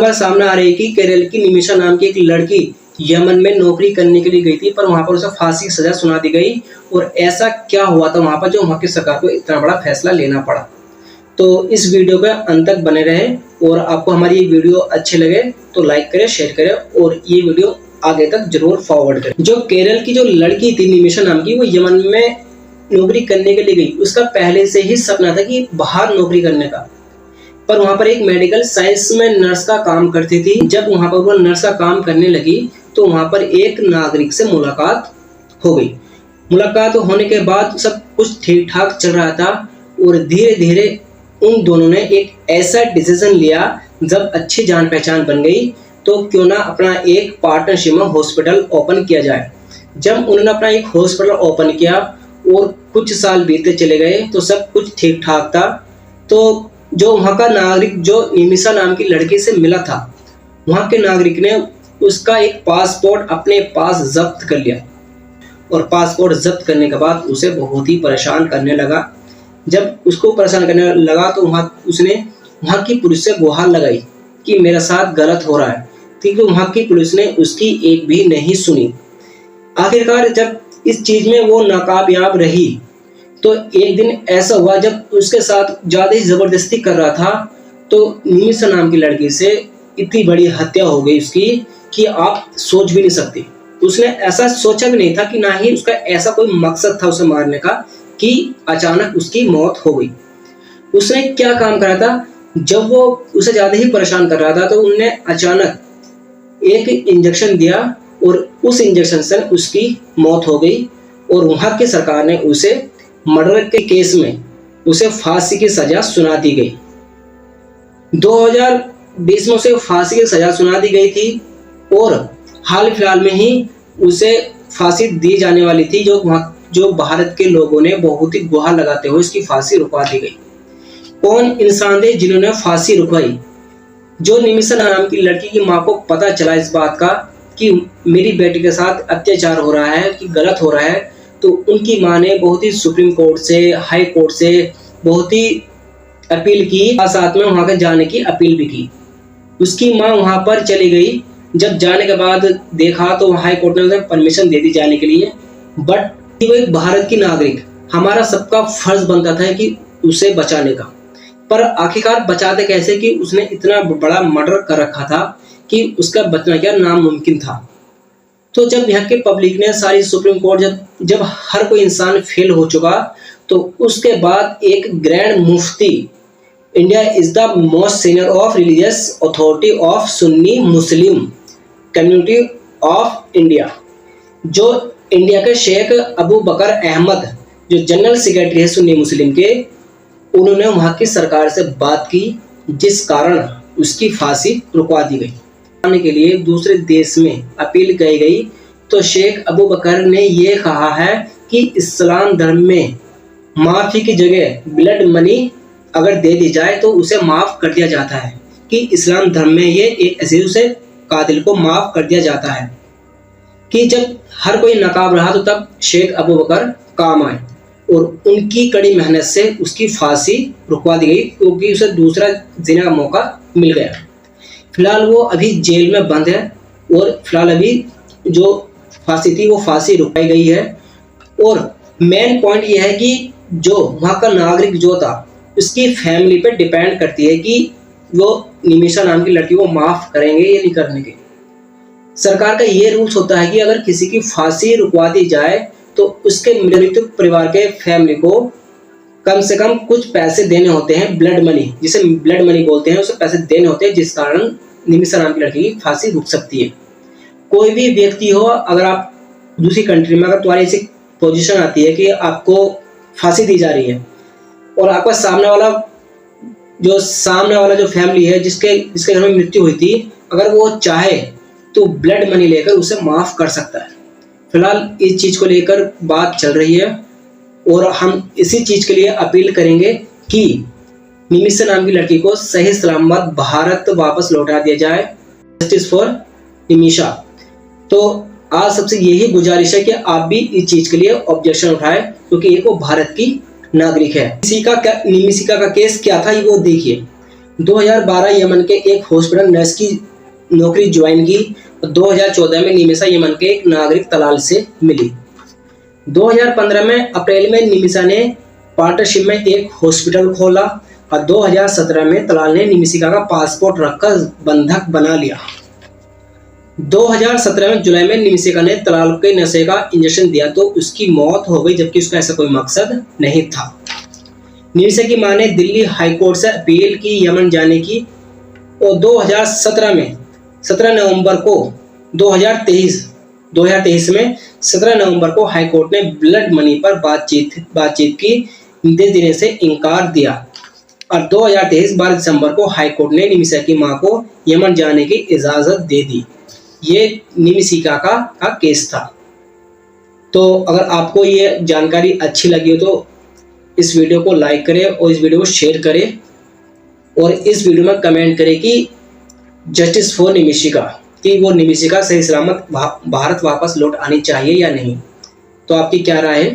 खबर सामने आ रही है कि केरल की निमिषा नाम की एक लड़की यमन में नौकरी करने के लिए गई थी, पर वहां पर उसे फांसी की सजा सुना दी गई। और ऐसा क्या हुआ था वहां पर जो वहां की सरकार को इतना बड़ा फैसला लेना पड़ा। तो इस वीडियो पे अंत तक बने रहे, और आपको हमारी ये वीडियो अच्छी लगे तो लाइक करें, शेयर करें और ये वीडियो आगे तक जरूर फॉरवर्ड करें। जो केरल की जो लड़की थी निमिषा नाम की, वो यमन में नौकरी करने के लिए गई। उसका पहले से ही सपना था कि बाहर नौकरी करने का, पर वहां पर एक मेडिकल साइंस में नर्स का काम करती थी। जब वहां पर वो नर्स का काम करने लगी तो वहां पर एक नागरिक से मुलाकात हो गई। मुलाकात होने के बाद सब कुछ ठीक ठाक चल रहा था, और धीरे धीरे उन दोनों ने एक ऐसा डिसीजन लिया, जब अच्छी जान पहचान बन गई तो क्यों ना अपना एक पार्टनरशिप में हॉस्पिटल ओपन किया जाए। जब उन्होंने अपना एक हॉस्पिटल ओपन किया और कुछ साल बीतते चले गए तो सब कुछ ठीक ठाक था। तो जो वहाँ का नागरिक जो निमिषा नाम की लड़की से मिला था, वहाँ के नागरिक ने उसका एक पासपोर्ट अपने पास जब्त कर लिया, और पासपोर्ट जब्त करने के बाद उसे बहुत ही परेशान करने लगा। जब उसको परेशान करने लगा तो उसने वहाँ की पुलिस से गुहार लगाई कि मेरे साथ गलत हो रहा है, क्योंकि वहाँ की पुलिस ने उसकी एक भी नहीं सुनी। आखिरकार जब इस चीज में वो नाकामयाब रही तो एक दिन ऐसा हुआ जब उसके साथ ज्यादा ही जबरदस्ती कर रहा था, तो निमिषा नाम की लड़की से इतनी बड़ी हत्या हो गई उसकी कि आप सोच भी नहीं सकते। उसने ऐसा सोचा भी नहीं था, कि ना ही उसका ऐसा कोई मकसद था उसे मारने का, कि अचानक उसकी मौत हो गई। उसने क्या काम करा था, जब वो उसे ज्यादा ही परेशान कर रहा था तो उनने अचानक एक इंजेक्शन दिया, और उस इंजेक्शन से उसकी मौत हो गई। और वहां की सरकार ने उसे मर्डर के केस में उसे फांसी की सजा सुना दी गई। 2020 में उसे फांसी की सजा सुना दी गई थी, और हाल फिलहाल में ही उसे फांसी दी जाने वाली थी, जो भारत के लोगों ने बहुत ही गुहार लगाते हुए इसकी फांसी रुकवा दी गई। कौन इंसान थे जिन्होंने फांसी रुकवाई? जो निमिषा नाम की लड़की की माँ को पता चला इस बात का कि मेरी बेटी के साथ अत्याचार हो रहा है, कि गलत हो रहा है, तो उनकी माँ ने बहुत ही सुप्रीम कोर्ट से, हाई कोर्ट से बहुत ही अपील की, साथ में वहां के जाने की अपील भी की। उसकी माँ वहां पर चली गई। जब जाने के बाद देखा तो हाई कोर्ट ने उसे परमिशन दे दी जाने के लिए, बट वो एक भारत की नागरिक, हमारा सबका फर्ज बनता था कि उसे बचाने का। पर आखिरकार बचाते कैसे, कि उसने इतना बड़ा मर्डर कर रखा था कि उसका बचना क्या नामुमकिन था। तो जब यहाँ के पब्लिक ने सारी सुप्रीम कोर्ट जब हर कोई इंसान फेल हो चुका, तो उसके बाद एक grand Mufti, India is the most senior of religious authority of Sunni Muslim community of India, जो इंडिया के शेख अबू बकर अहमद, जो जनरल सेक्रेटरी है सुन्नी मुस्लिम के, उन्होंने वहां की सरकार से बात की, जिस कारण उसकी फांसी रुकवा दी गई। आने के लिए दूसरे देश में अपील की गई, तो शेख अबू बकर ने ये कहा है कि इस्लाम धर्म में माफी की जगह ब्लड मनी अगर दे दी जाए तो उसे माफ कर दिया जाता है, कि इस्लाम धर्म में ये एक ऐसे उसे कातिल को माफ कर दिया जाता है। कि जब हर कोई नकाब रहा तो तब शेख अबू बकर काम आए, और उनकी कड़ी मेहनत से उसकी फांसी रुकवा दी गई, क्योंकि उसे दूसरा जीने का मौका मिल गया। फिलहाल वो अभी जेल में बंद है, और फिलहाल अभी जो फांसी थी वो फांसी रुकवाई गई है। और मेन पॉइंट ये है कि जो वहाँ का नागरिक जो था, उसकी फैमिली पे डिपेंड करती है कि वो निमिषा नाम की लड़की को माफ करेंगे या नहीं करेंगे। सरकार का ये रूल्स होता है कि अगर किसी की फांसी रुकवा दी जाए तो उसके मृतक परिवार के फैमिली को कम से कम कुछ पैसे देने होते हैं, ब्लड मनी, जिसे ब्लड मनी बोलते हैं, उसे पैसे देने होते हैं, जिस कारण निमिषा नाम की लड़की की फांसी रुक सकती है। कोई भी व्यक्ति हो, अगर आप दूसरी कंट्री में, अगर तुम्हारी ऐसी पोजीशन आती है कि आपको फांसी दी जा रही है, और आपका सामने वाला जो फैमिली है, जिसके घर में मृत्यु हुई थी, अगर वो चाहे तो ब्लड मनी लेकर उसे माफ कर सकता है। फिलहाल इस चीज को लेकर बात चल रही है, और हम इसी चीज के लिए अपील करेंगे कि निमिषा नाम की लड़की को सही सलामत भारत वापस लौटा दिया जाए। Justice for Nimisha. तो आज सबसे यही गुजारिश है कि आप भी इस चीज के लिए ऑब्जेक्शन उठाए, क्योंकि एक वो भारत की नागरिक है। निमिषा का केस क्या था वो देखिए। 2012 यमन के एक हॉस्पिटल नर्स की नौकरी ज्वाइन की। 2014 में निमिषा यमन के एक नागरिक तलाल से मिली। 2015 में अप्रैल में निमिषा ने पार्टनरशिप में एक हॉस्पिटल खोला और 2017 में तलाल ने निमिषा का पासपोर्ट रखकर बंधक बना लिया। 2017 में जुलाई में निमिषा ने तलाल के नशे का इंजेक्शन दिया तो उसकी मौत हो गई, जबकि उसका ऐसा कोई मकसद नहीं था। निमिषा की मां ने दिल्ली हाईकोर्ट से अपील की यमन जाने की और 2017 में 17 नवंबर को 2023 में 17 नवंबर को हाईकोर्ट ने ब्लड मनी पर बातचीत की निर्देश देने से इनकार दिया और 2023 12 दिसंबर को हाईकोर्ट ने निमिषा की मां को यमन जाने की इजाज़त दे दी। ये निमिषा का केस था। तो अगर आपको ये जानकारी अच्छी लगी हो तो इस वीडियो को लाइक करें और इस वीडियो को शेयर करें और इस वीडियो में कमेंट करें कि जस्टिस फॉर निमिषा, कि वो निमिषा सही सलामत भारत वापस लौट आनी चाहिए या नहीं। तो आपकी क्या राय है?